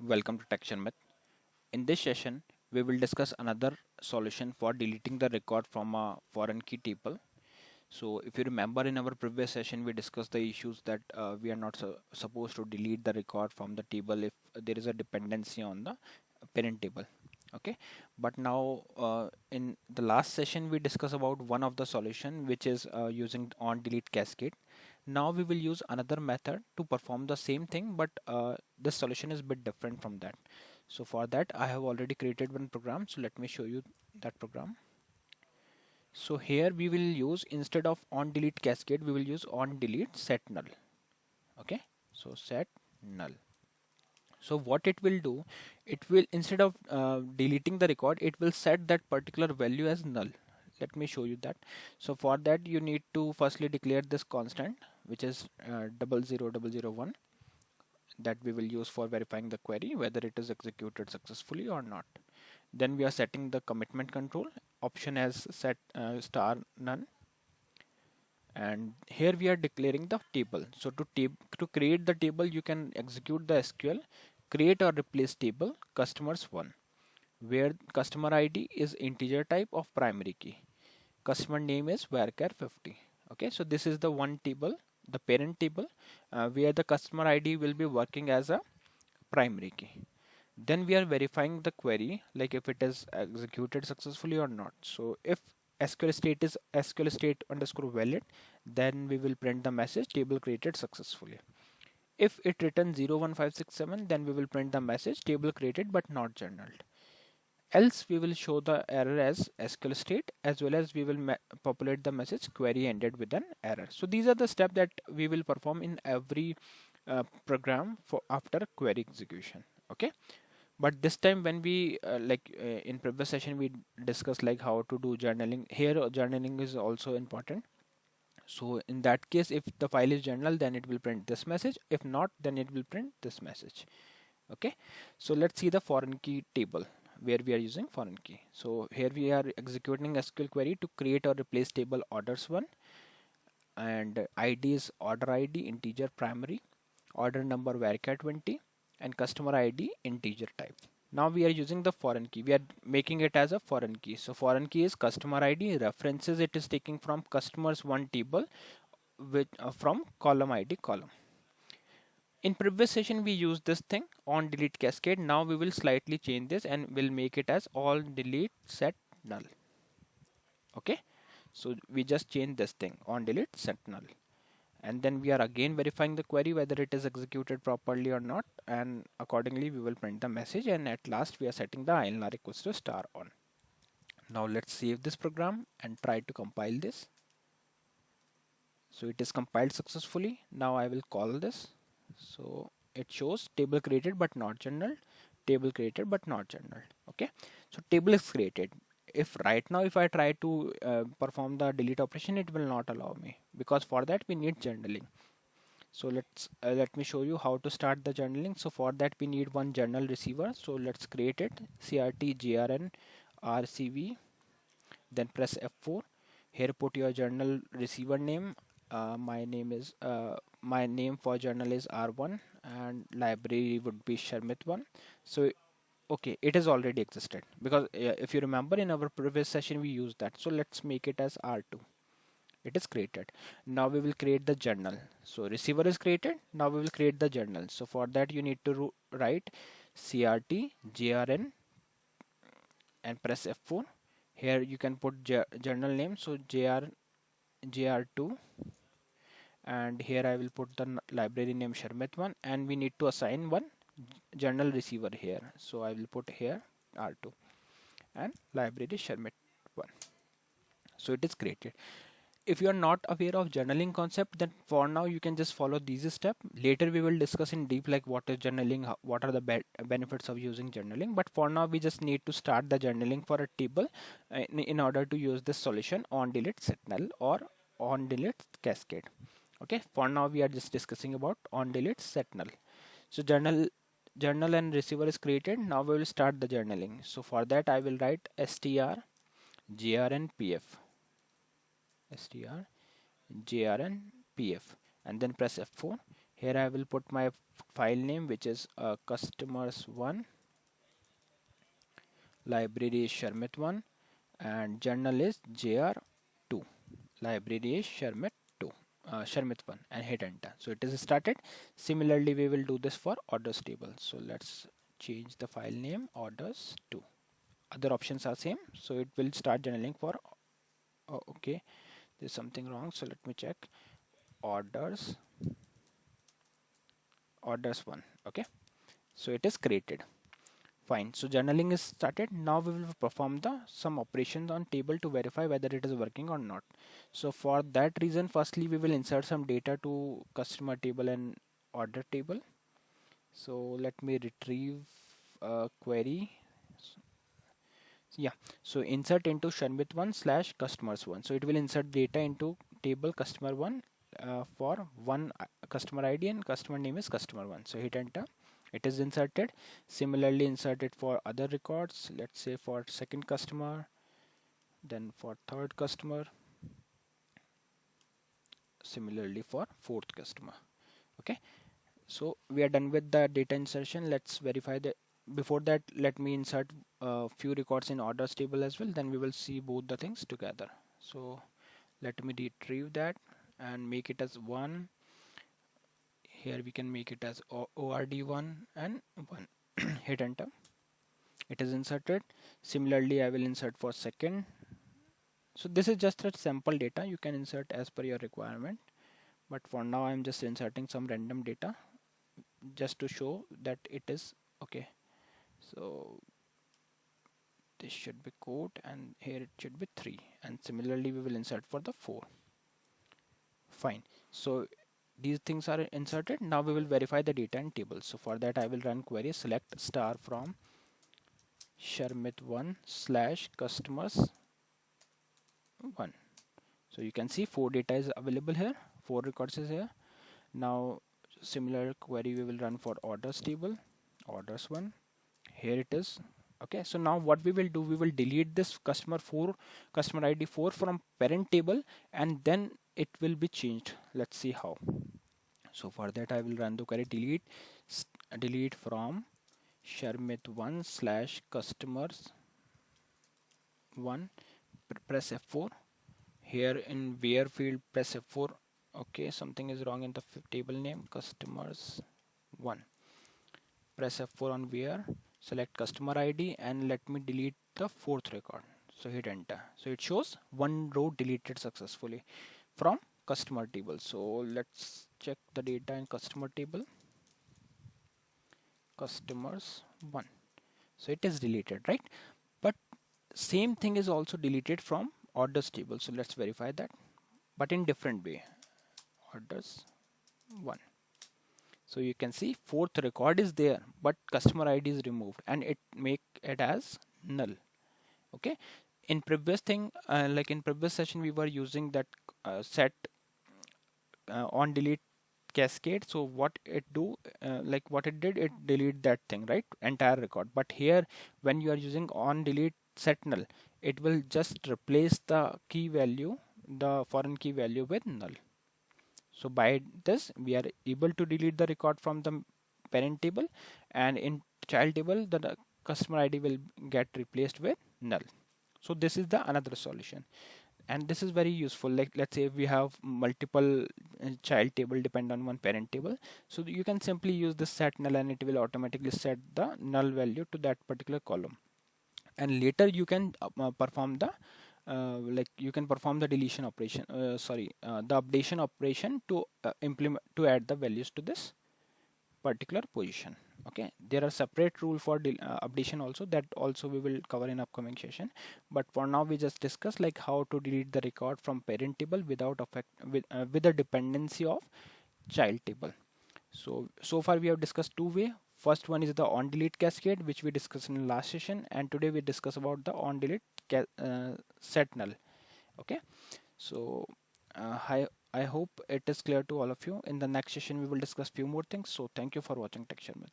Welcome to Tech Sharmit. In this session, we will discuss another solution for deleting the record from a foreign key table. So, if you remember in our previous session, we discussed the issues that we are not supposed to delete the record from the table if there is a dependency on the parent table. Okay, but now in the last session, we discussed about one of the solution which is using on delete cascade. Now we will use another method to perform the same thing, but this solution is a bit different from that. So for that, I have already created one program. So let me show you that program. So here we will use, instead of on delete cascade, we will use on delete set null. Okay, so set null. So what it will do, it will, instead of deleting the record, it will set that particular value as null. Let me show you that. So for that, you need to firstly declare this constant, which is 00001, that we will use for verifying the query whether it is executed successfully or not. Then we are setting the commitment control option as set star none, and here we are declaring the table. So to create the table, you can execute the SQL create or replace table customers 1, where customer ID is integer type of primary key. Customer name is varchar 50. Okay, so this is the one table, the parent table, where the customer ID will be working as a primary key. Then we are verifying the query, like if it is executed successfully or not. So if SQL state is SQL state underscore valid, then we will print the message table created successfully. If it returns 01567, then we will print the message table created but not journaled. Else we will show the error as SQL state, as well as we will populate the message query ended with an error. So these are the steps that we will perform in every program for after query execution. Okay, but this time when we in previous session we discussed like how to do journaling. Here journaling is also important. So in that case, if the file is journal, then it will print this message. If not, then it will print this message. Okay, so let's see the foreign key table where we are using foreign key. So here we are executing SQL query to create or replace table orders 1, and ID is order ID integer primary, order number varchar 20, and customer ID integer type. Now we are using the foreign key. We are making it as a foreign key. So foreign key is customer ID references. It is taking from customers 1 table with from column ID column. In previous session we used this thing on delete cascade. Now we will slightly change this and we'll make it as all delete set null. Okay, so we just change this thing on delete set null, and then we are again verifying the query whether it is executed properly or not, and accordingly we will print the message, and at last we are setting the INR equals to star on. Now let's save this program and try to compile this. So it is compiled successfully. Now I will call this. So it shows table created but not journaled, table created but not journaled. Okay, so table is created. If right now if I try to perform the delete operation, it will not allow me, because for that we need journaling. So let me show you how to start the journaling. So for that we need one journal receiver. So let's create it, crt grn rcv, then press F4. Here put your journal receiver name. My name for journal is R1, and library would be Sharmit 1. So okay, it has already existed, because if you remember in our previous session we used that. So let's make it as R2. It is created. Now we will create the journal. So receiver is created. Now we will create the journal. So for that you need to write crt grn and press F4. Here you can put journal name, so jr2, and here I will put the library name Sharmit 1, and we need to assign one journal receiver here. So I will put here R2 and library Sharmit 1. So it is created. If you are not aware of journaling concept, then for now you can just follow these steps. Later we will discuss in deep like what is journaling, what are the benefits of using journaling. But for now we just need to start the journaling for a table in order to use this solution on delete set null or on delete cascade. Okay, for now we are just discussing about on delete set null. So journal and receiver is created. Now we will start the journaling. So for that I will write str grn pf, str grn pf, and then press F4. Here I will put my file name, which is customers1, library is Sharmit1, and journal is jr2, library is Sharmit2, Sharmit1, and hit enter. So it is started. Similarly, we will do this for orders table. So let's change the file name orders2. Other options are same, so it will start journaling for. Oh, okay, there's something wrong, so let me check. Orders1. Okay, so it is created. Fine, so journaling is started. Now we will perform the some operations on table to verify whether it is working or not. So for that reason, firstly we will insert some data to customer table and order table. So let me retrieve a query. Yeah, so insert into Sharmit1 slash customers1. So it will insert data into table customer1 for one customer ID and customer name is customer1. So hit enter. It is inserted. Similarly, insert it for other records. Let's say for second customer, then for third customer. Similarly for fourth customer. Okay, so we are done with the data insertion. Let's verify that. Before that, let me insert a few records in orders table as well. Then we will see both the things together. So let me retrieve that and make it as 1. Here we can make it as ord1 and 1. Hit enter. It is inserted. Similarly, I will insert for second. So this is just a sample data. You can insert as per your requirement. But for now, I'm just inserting some random data just to show that it is okay. So this should be code and here it should be 3, and similarly we will insert for the 4. Fine, so these things are inserted. Now we will verify the data in table. So for that I will run query select star from Sharmit1 slash customers 1. So you can see 4 data is available here, 4 records is here. Now similar query we will run for orders table, orders1. Here it is. Okay, so now what we will do, we will delete this customer ID 4 from parent table, and then it will be changed. Let's see how. So for that I will run the query delete from Sharmit1 slash customers 1. Press F4. Here in where field press F4. Okay, something is wrong in the table name customers 1. Press F4 on where, select customer ID, and let me delete the 4th record. So hit enter. So it shows 1 row deleted successfully from customer table. So let's check the data in customer table. Customers 1. So it is deleted, right? But same thing is also deleted from orders table. So let's verify that, but in different way. Orders 1. So you can see 4th record is there, but customer ID is removed and it make it as null. Okay. In previous thing, like in previous session, we were using that set on delete cascade. So what it do, like what it did, it delete that thing, right? Entire record. But here, when you are using on delete set null, it will just replace the key value, the foreign key value with null. So by this we are able to delete the record from the parent table, and in child table the customer ID will get replaced with null. So this is the another solution, and this is very useful. Like let's say we have multiple child table depend on one parent table, so you can simply use the set null and it will automatically set the null value to that particular column, and later you can perform the like you can perform the deletion operation, the updation operation to implement to add the values to this particular position. Okay, there are separate rule for updation also, that also we will cover in upcoming session, but for now we just discuss like how to delete the record from parent table without affect with the dependency of child table. So far we have discussed 2 way. First one is the on delete cascade, which we discussed in last session, and today we discuss about the on delete set null. Okay, so I hope it is clear to all of you. In the next session we will discuss few more things. So thank you for watching Tech Sharmit.